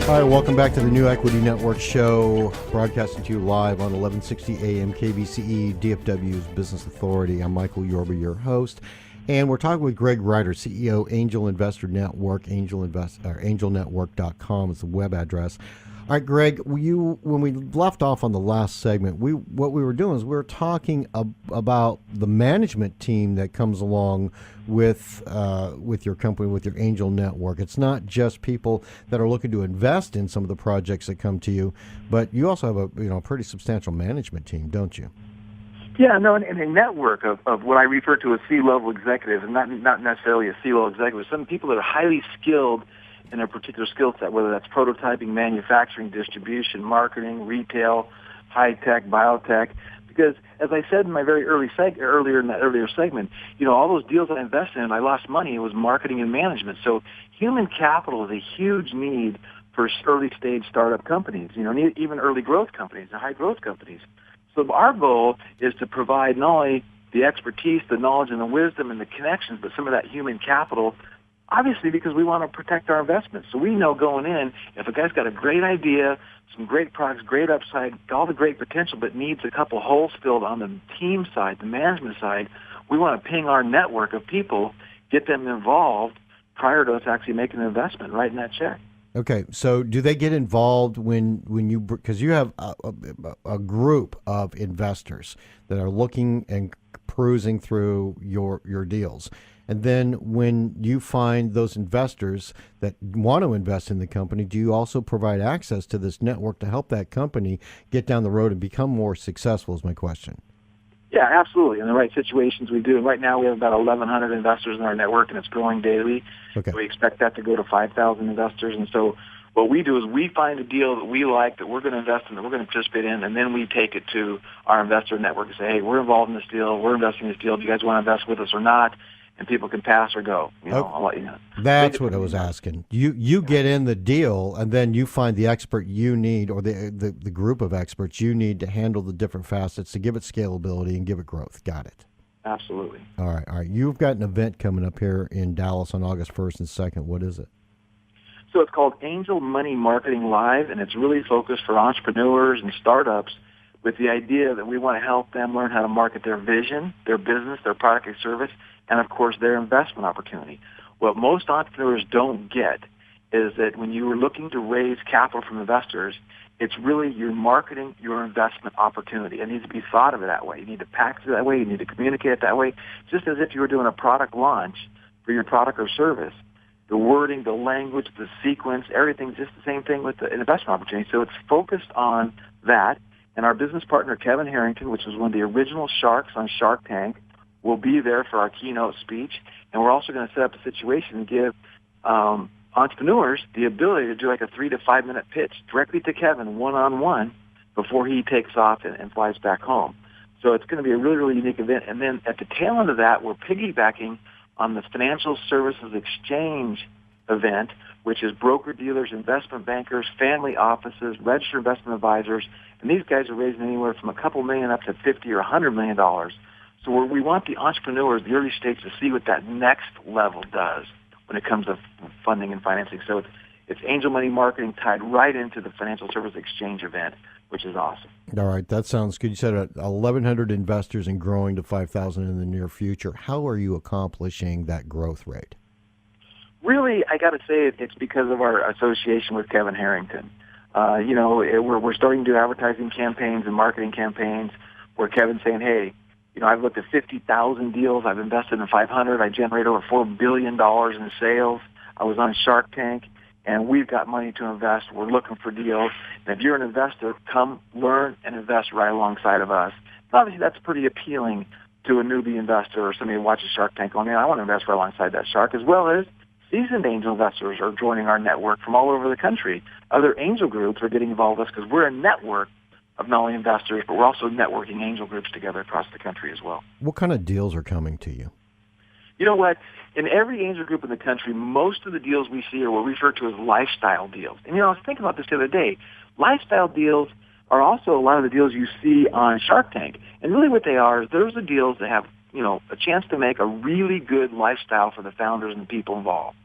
Hi, welcome back to the New Equity Network show, broadcasting to you live on 1160 AM KBCE, DFW's Business Authority. I'm Michael Yorba, your host, and we're talking with Greg Ryder, CEO, Angel Investor Network. Angelnetwork.com is the web address. All right, Greg, when we left off on the last segment, what we were doing is we were talking about the management team that comes along with your company, with your Angel Network. It's not just people that are looking to invest in some of the projects that come to you, but you also have a pretty substantial management team, don't you? Yeah, no, and a network of what I refer to as C-level executives, and not necessarily a C-level executive, some people that are highly skilled in a particular skill set, whether that's prototyping, manufacturing, distribution, marketing, retail, high-tech, biotech. Because as I said in my very earlier segment, all those deals I invested in, I lost money. It was marketing and management. So human capital is a huge need for early-stage startup companies, even early growth companies and high-growth companies. So our goal is to provide not only the expertise, the knowledge, and the wisdom and the connections, but some of that human capital, obviously because we want to protect our investments. So we know going in, if a guy's got a great idea, some great products, great upside, all the great potential, but needs a couple holes filled on the team side, the management side, we want to ping our network of people, get them involved prior to us actually making an investment, writing that check. Okay, so do they get involved when you, because you have a group of investors that are looking and perusing through your deals, and then when you find those investors that want to invest in the company, do you also provide access to this network to help that company get down the road and become more successful, is my question. Yeah, absolutely. In the right situations, we do. And right now, we have about 1,100 investors in our network, and it's growing daily. Okay. We expect that to go to 5,000 investors. And so what we do is we find a deal that we like, that we're going to invest in, that we're going to participate in, and then we take it to our investor network and say, hey, we're involved in this deal. We're investing in this deal. Do you guys want to invest with us or not? And people can pass or go. I'll let you know. That's what I was asking. You get in the deal, and then you find the expert you need, or the group of experts you need to handle the different facets to give it scalability and give it growth. Got it. Absolutely. All right. You've got an event coming up here in Dallas on August 1st and 2nd. What is it? So it's called Angel Money Marketing Live, and it's really focused for entrepreneurs and startups with the idea that we want to help them learn how to market their vision, their business, their product or service, and, of course, their investment opportunity. What most entrepreneurs don't get is that when you are looking to raise capital from investors, it's really you're marketing your investment opportunity. It needs to be thought of it that way. You need to package it that way. You need to communicate it that way, just as if you were doing a product launch for your product or service. The wording, the language, the sequence, everything's just the same thing with the investment opportunity. So it's focused on that. And our business partner, Kevin Harrington, which was one of the original sharks on Shark Tank, will be there for our keynote speech. And we're also going to set up a situation and give entrepreneurs the ability to do like a 3 to 5 minute pitch directly to Kevin one-on-one before he takes off and flies back home. So it's going to be a really, really unique event. And then at the tail end of that, we're piggybacking on the Financial Services Exchange event, which is broker-dealers, investment bankers, family offices, registered investment advisors, and these guys are raising anywhere from a couple million up to $50 or $100 million. So we want the entrepreneurs, the early stage, to see what that next level does when it comes to funding and financing. So it's angel money marketing tied right into the Financial Services Exchange event, which is awesome. All right, that sounds good. You said 1,100 investors and growing to 5,000 in the near future. How are you accomplishing that growth rate? Really, I got to say it's because of our association with Kevin Harrington. We're starting to do advertising campaigns and marketing campaigns where Kevin's saying, hey, I've looked at 50,000 deals. I've invested in 500. I generate over $4 billion in sales. I was on Shark Tank, and we've got money to invest. We're looking for deals. And if you're an investor, come learn and invest right alongside of us. Obviously, that's pretty appealing to a newbie investor or somebody who watches Shark Tank going, man, I want to invest right alongside that shark, as well as seasoned angel investors are joining our network from all over the country. Other angel groups are getting involved with us because we're a network of not only investors, but we're also networking angel groups together across the country as well. What kind of deals are coming to you? You know what? In every angel group in the country, most of the deals we see are what we refer to as lifestyle deals. And, I was thinking about this the other day. Lifestyle deals are also a lot of the deals you see on Shark Tank. And really what they are is those are deals that have, a chance to make a really good lifestyle for the founders and the people involved.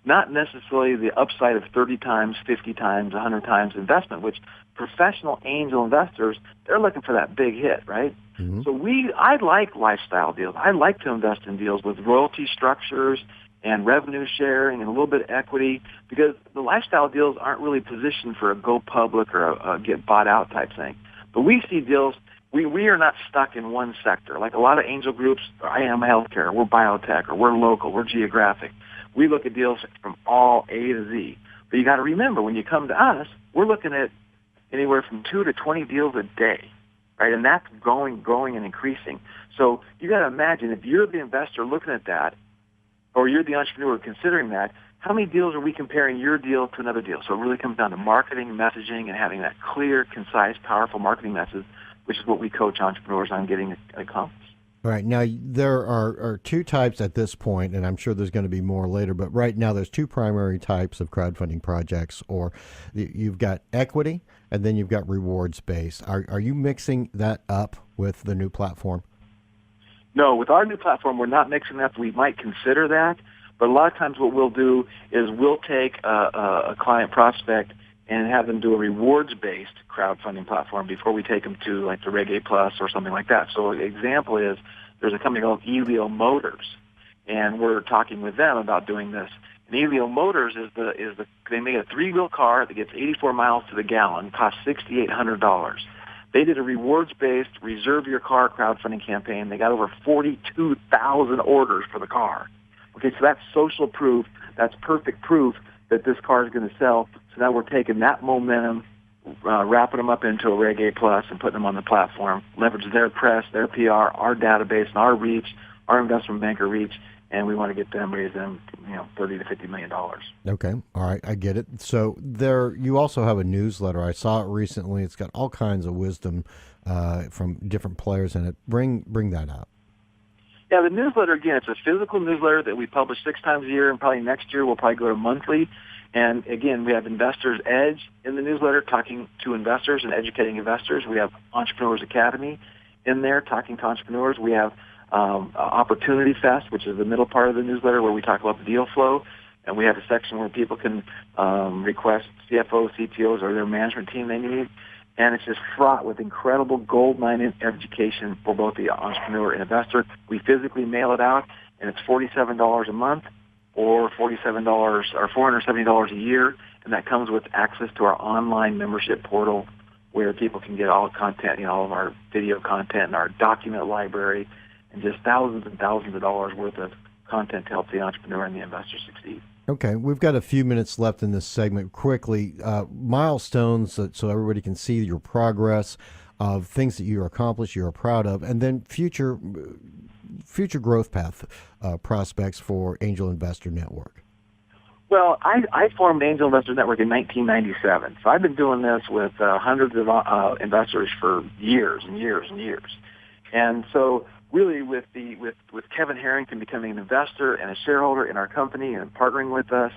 not necessarily the upside of 30 times, 50 times, 100 times investment, which professional angel investors, they're looking for that big hit, right? Mm-hmm. So I like lifestyle deals. I like to invest in deals with royalty structures and revenue sharing and a little bit of equity, because the lifestyle deals aren't really positioned for a go public or a get bought out type thing. But we see deals, we are not stuck in one sector. Like a lot of angel groups, I am healthcare, we're biotech, or we're local, we're geographic. We look at deals from all A to Z. But you got to remember, when you come to us, we're looking at anywhere from 2 to 20 deals a day, right? And that's growing and increasing. So you got to imagine, if you're the investor looking at that, or you're the entrepreneur considering that, how many deals are we comparing your deal to another deal? So it really comes down to marketing, messaging, and having that clear, concise, powerful marketing message, which is what we coach entrepreneurs on getting accomplished. All right. Now, there are two types at this point, and I'm sure there's going to be more later, but right now there's two primary types of crowdfunding projects, or you've got equity and then you've got rewards-based. Are you mixing that up with the new platform? No, with our new platform, we're not mixing up. We might consider that, but a lot of times what we'll do is we'll take a client prospect and have them do a rewards-based crowdfunding platform before we take them to like the Reg A Plus or something like that. So an example is there's a company called Elio Motors, and we're talking with them about doing this. And Elio Motors they make a 3-wheel car that gets 84 miles to the gallon, costs $6,800. They did a rewards-based reserve your car crowdfunding campaign. They got over 42,000 orders for the car. Okay, so that's social proof. That's perfect proof that this car is going to sell. So now we're taking that momentum, wrapping them up into a Reg A Plus and putting them on the platform, leverage their press, their PR, our database, and our reach, our investment banker reach, and we want to get them raise them, $30 to $50 million. Okay, all right, I get it. So you also have a newsletter. I saw it recently. It's got all kinds of wisdom from different players in it. Bring that out. Yeah, the newsletter, again, it's a physical newsletter that we publish 6 times a year, and probably next year we'll probably go to monthly. And again, we have Investors Edge in the newsletter, talking to investors and educating investors. We have Entrepreneurs Academy in there, talking to entrepreneurs. We have Opportunity Fest, which is the middle part of the newsletter where we talk about the deal flow. And we have a section where people can request CFOs, CTOs, or their management team they need. And it's just fraught with incredible goldmine education for both the entrepreneur and investor. We physically mail it out, and it's $47 a month or $47 or $470 a year. And that comes with access to our online membership portal where people can get all the content, all of our video content and our document library, and just thousands and thousands of dollars worth of content to help the entrepreneur and the investor succeed. Okay, we've got a few minutes left in this segment. Quickly, milestones so everybody can see your progress of things that you accomplished, you're proud of, and then future growth path prospects for Angel Investor Network. Well, I formed Angel Investor Network in 1997, so I've been doing this with hundreds of investors for years and years and years. And so really with Kevin Harrington becoming an investor and a shareholder in our company and partnering with us,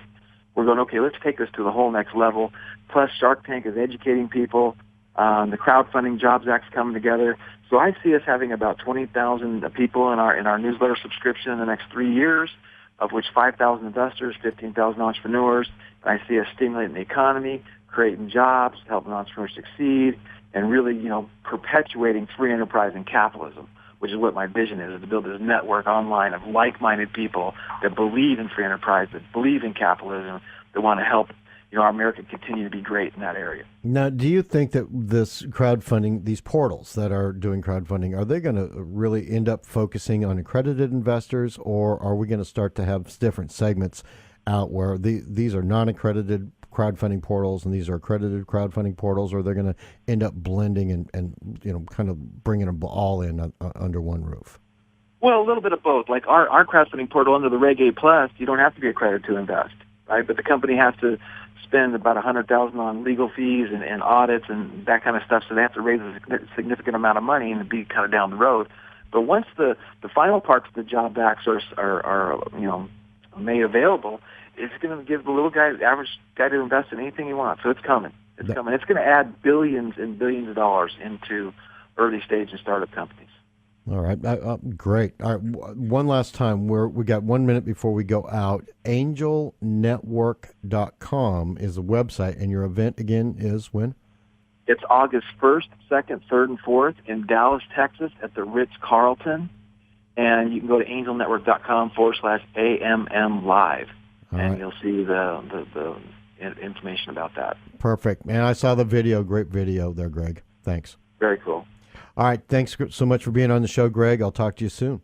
we're going, okay, let's take this to the whole next level. Plus Shark Tank is educating people. The crowdfunding Jobs Act's coming together. So I see us having about 20,000 people in our newsletter subscription in the next 3 years, of which 5,000 investors, 15,000 entrepreneurs. And I see us stimulating the economy, creating jobs, helping entrepreneurs succeed, and really, perpetuating free enterprise and capitalism, which is what my vision is to build this network online of like-minded people that believe in free enterprise, that believe in capitalism, that want to help our America continue to be great in that area. Now, do you think that this crowdfunding, these portals that are doing crowdfunding, are they going to really end up focusing on accredited investors, or are we going to start to have different segments out where these are non-accredited crowdfunding portals and these are accredited crowdfunding portals, or they're going to end up blending and kind of bringing them all in under one roof? Well, a little bit of both. Like our crowdfunding portal under the Reg A Plus, you don't have to be accredited to invest, right? But the company has to spend about $100,000 on legal fees and audits and that kind of stuff, so they have to raise a significant amount of money and be kind of down the road. But once the final parts of the Jobs Act are made available, it's going to give the little guy, the average guy, to invest in anything he wants. So it's coming. It's coming. It's going to add billions and billions of dollars into early stage and startup companies. All right. Great. All right. One last time. We got 1 minute before we go out. Angelnetwork.com is the website, and your event again is when? It's August 1st, 2nd, 3rd, and 4th in Dallas, Texas at the Ritz-Carlton. And you can go to angelnetwork.com/AMM live. And you'll see the information about that. Perfect. And I saw the video. Great video there, Greg. Thanks. Very cool. All right. Thanks so much for being on the show, Greg. I'll talk to you soon.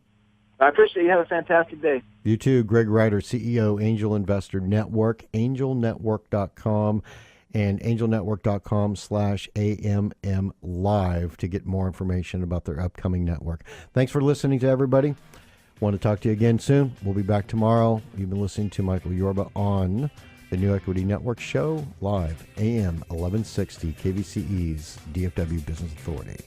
I appreciate you. Have a fantastic day. You too. Greg Ryder, CEO, Angel Investor Network, angelnetwork.com and angelnetwork.com/AMM live to get more information about their upcoming network. Thanks for listening to everybody. Want to talk to you again soon. We'll be back tomorrow. You've been listening to Michael Yorba on the New Equity Network Show, live, AM 1160, KVCE's DFW Business Authority.